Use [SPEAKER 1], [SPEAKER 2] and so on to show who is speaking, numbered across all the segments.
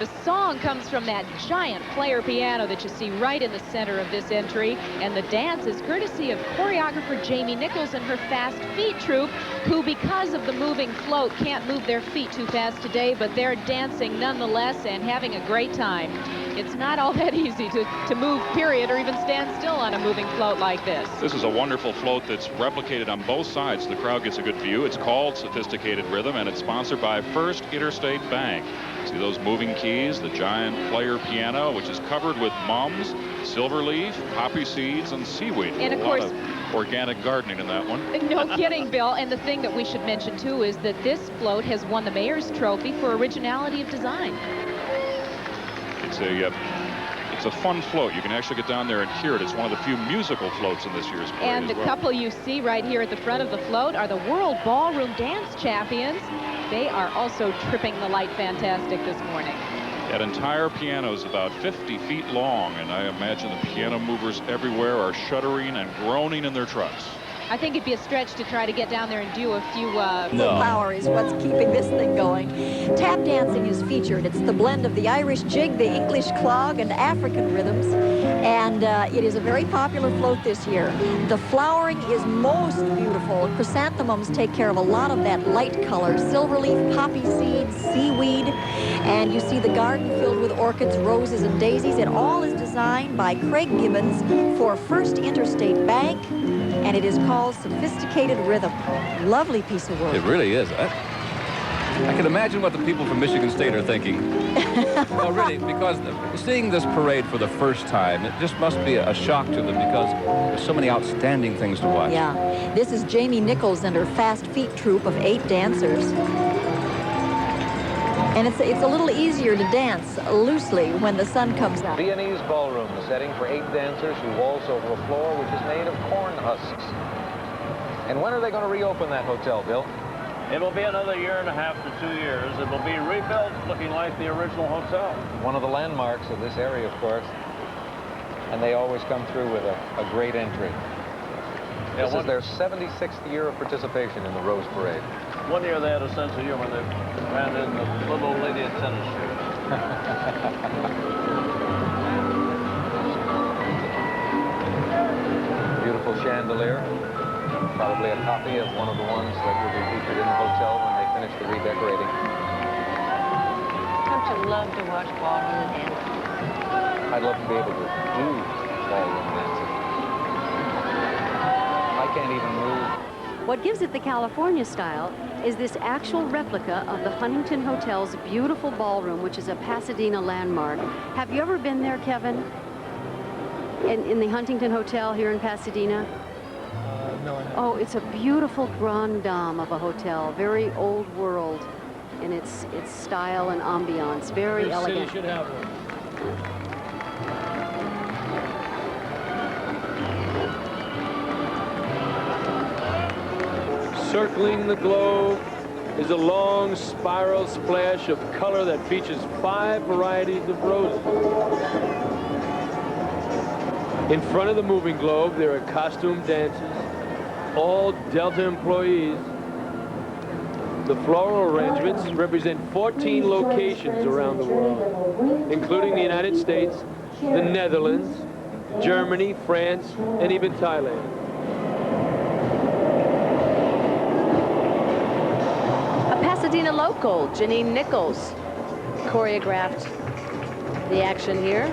[SPEAKER 1] The song comes from that giant player piano that you see right in the center of this entry, and the dance is courtesy of choreographer Jamie Nichols and her Fast Feet troupe, who, because of the moving float, can't move their feet too fast today, but they're dancing nonetheless and having a great time. It's not all that easy to move, period, or even stand still on a moving float like this.
[SPEAKER 2] This is a wonderful float that's replicated on both sides. The crowd gets a good view. It's called Sophisticated Rhythm, and it's sponsored by First Interstate Bank. See those moving keys, the giant player piano, which is covered with mums, silver leaf, poppy seeds, and seaweed.
[SPEAKER 1] And of course,
[SPEAKER 2] a lot of organic gardening in that one.
[SPEAKER 1] No kidding, Bill. And the thing that we should mention, too, is that this float has won the Mayor's Trophy for originality of design.
[SPEAKER 2] It's a fun float. You can actually get down there and hear it. It's one of the few musical floats in this year's parade.
[SPEAKER 1] And the couple you see right here at the front of the float are the World Ballroom Dance Champions. They are also tripping the light fantastic this morning.
[SPEAKER 2] That entire piano is about 50 feet long, and I imagine the piano movers everywhere are shuddering and groaning in their trucks.
[SPEAKER 1] I think it'd be a stretch to try to get down there and do a few...
[SPEAKER 3] Power is what's keeping this thing going. Tap dancing is featured. It's the blend of the Irish jig, the English clog, and African rhythms. And it is a very popular float this year. The flowering is most beautiful. Chrysanthemums take care of a lot of that light color. Silverleaf, poppy seeds, seaweed. And you see the garden filled with orchids, roses, and daisies. It all is designed by Craig Gibbons for First Interstate Bank. And it is called Sophisticated Rhythm. Lovely piece of work.
[SPEAKER 4] It really is. I can imagine what the people from Michigan State are thinking. Well, really, because seeing this parade for the first time, it just must be a shock to them because there's so many outstanding things to watch.
[SPEAKER 3] Yeah. This is Jamie Nichols and her Fast Feet troupe of 8 dancers. And it's a little easier to dance loosely when the sun comes out.
[SPEAKER 5] Viennese ballroom, the setting for 8 dancers who waltz over a floor which is made of corn husks. And when are they going to reopen that hotel, Bill?
[SPEAKER 6] It'll be another 1.5 to 2 years. It will be rebuilt looking like the original hotel.
[SPEAKER 5] One of the landmarks of this area, of course. And they always come through with a great entry.
[SPEAKER 6] Yeah,
[SPEAKER 5] this is their 76th year of participation in the Rose Parade.
[SPEAKER 6] One year they had a sense of humor. They ran in the little old lady in tennis shoes.
[SPEAKER 5] Beautiful chandelier. Probably a copy of one of the ones that will be featured in the hotel when they finish the redecorating.
[SPEAKER 7] Don't you love to watch ballroom dancing?
[SPEAKER 5] I'd love to be able to do ballroom dancing. I can't even move.
[SPEAKER 8] What gives it the California style is this actual replica of the Huntington Hotel's beautiful ballroom, which is a Pasadena landmark. Have you ever been there, Kevin? In the Huntington Hotel here in Pasadena?
[SPEAKER 9] No, I haven't.
[SPEAKER 8] Oh, it's a beautiful grande dame of a hotel, very old world in its style and ambiance, very elegant.
[SPEAKER 9] Your city should have one. Circling the globe is a long spiral splash of color that features 5 varieties of roses. In front of the moving globe, there are costume dancers, all Delta employees. The floral arrangements represent 14 locations around the world, including the United States, the Netherlands, Germany, France, and even Thailand.
[SPEAKER 10] Pasadena local, Janine Nichols, choreographed the action here.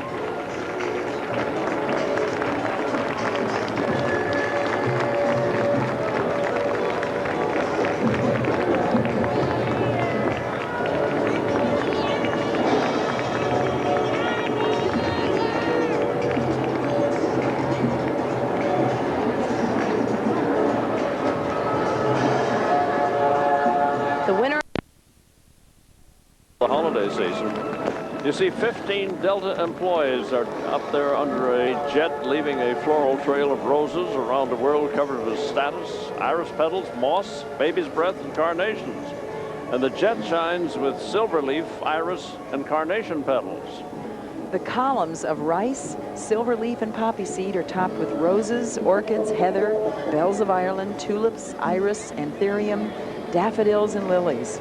[SPEAKER 6] You see 15 Delta employees are up there under a jet leaving a floral trail of roses around the world covered with statice, iris petals, moss, baby's breath, and carnations. And the jet shines with silver leaf, iris, and carnation petals.
[SPEAKER 11] The columns of rice, silver leaf, and poppy seed are topped with roses, orchids, heather, bells of Ireland, tulips, iris, anthurium, daffodils, and lilies.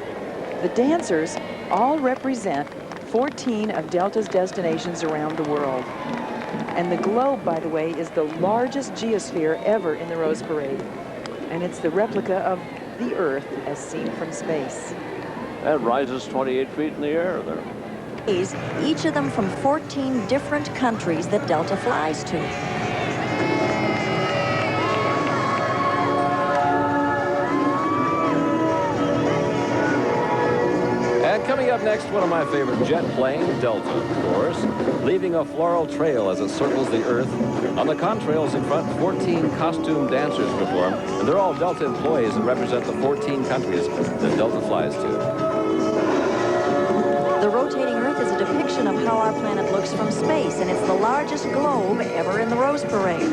[SPEAKER 11] The dancers all represent 14 of Delta's destinations around the world. And the globe, by the way, is the largest geosphere ever in the Rose Parade. And it's the replica of the Earth as seen from space.
[SPEAKER 6] That rises 28 feet in the air there.
[SPEAKER 3] Each of them from 14 different countries that Delta flies to.
[SPEAKER 12] And coming up next, one of my favorite jet plane, Delta, of course, leaving a floral trail as it circles the Earth. On the contrails in front, 14 costume dancers perform, and they're all Delta employees that represent the 14 countries that Delta flies to.
[SPEAKER 3] The rotating Earth is a depiction of how our planet looks from space, and it's the largest globe ever in the Rose Parade.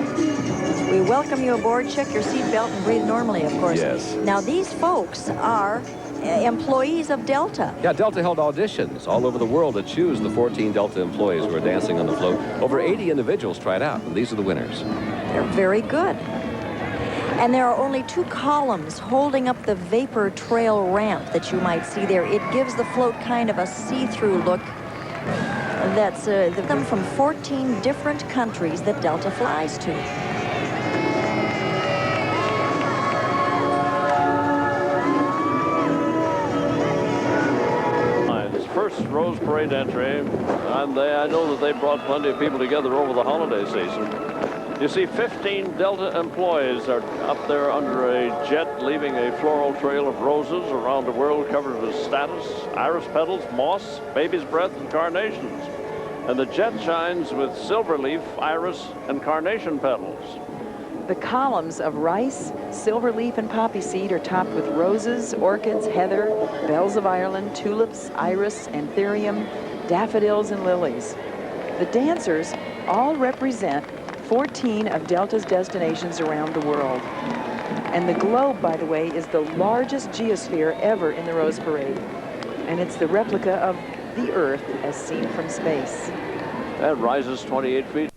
[SPEAKER 3] We welcome you aboard. Check your seatbelt and breathe normally, of course.
[SPEAKER 12] Yes.
[SPEAKER 3] Now, these folks are employees of Delta.
[SPEAKER 12] Yeah, Delta held auditions all over the world to choose the 14 Delta employees who are dancing on the float. Over 80 individuals tried out, and these are the winners.
[SPEAKER 3] They're very good. And there are only 2 columns holding up the vapor trail ramp that you might see there. It gives the float kind of a see-through look. That's them from 14 different countries that Delta flies to.
[SPEAKER 6] His first Rose Parade entry, and I know that they brought plenty of people together over the holiday season. You see, 15 Delta employees are up there under a jet, leaving a floral trail of roses around the world covered with statice, iris petals, moss, baby's breath, and carnations. And the jet shines with silver leaf, iris, and carnation petals.
[SPEAKER 11] The columns of rice, silver leaf, and poppy seed are topped with roses, orchids, heather, bells of Ireland, tulips, iris, anthurium, daffodils, and lilies. The dancers all represent 14 of Delta's destinations around the world. And the globe, by the way, is the largest geosphere ever in the Rose Parade. And it's the replica of the Earth as seen from space.
[SPEAKER 6] That rises 28 feet.